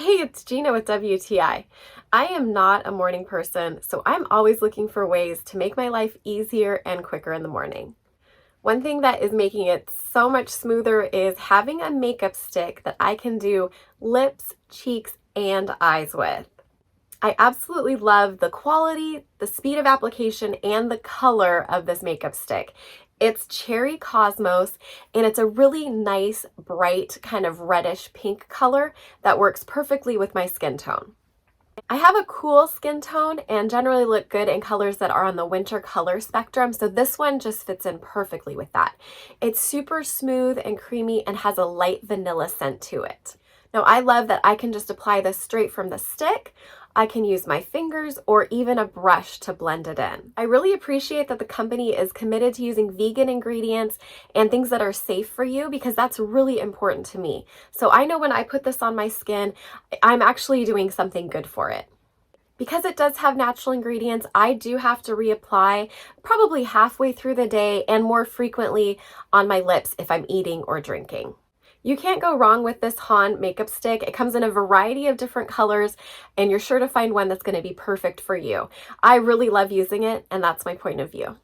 Hey, it's Gina with WTI. I am not a morning person, so I'm always looking for ways to make my life easier and quicker in the morning. One thing that is making it so much smoother is having a makeup stick that I can do lips, cheeks, and eyes with. I absolutely love the quality, the speed of application, and the color of this makeup stick. It's Cherry Cosmos, and it's a really nice, bright, kind of reddish pink color that works perfectly with my skin tone. I have a cool skin tone and generally look good in colors that are on the winter color spectrum, so this one just fits in perfectly with that. It's super smooth and creamy and has a light vanilla scent to it. Now, I love that I can just apply this straight from the stick. I can use my fingers or even a brush to blend it in. I really appreciate that the company is committed to using vegan ingredients and things that are safe for you because that's really important to me. So I know when I put this on my skin, I'm actually doing something good for it. Because it does have natural ingredients, I do have to reapply probably halfway through the day and more frequently on my lips if I'm eating or drinking. You can't go wrong with this Han makeup stick. It comes in a variety of different colors, and you're sure to find one that's going to be perfect for you. I really love using it, and that's my point of view.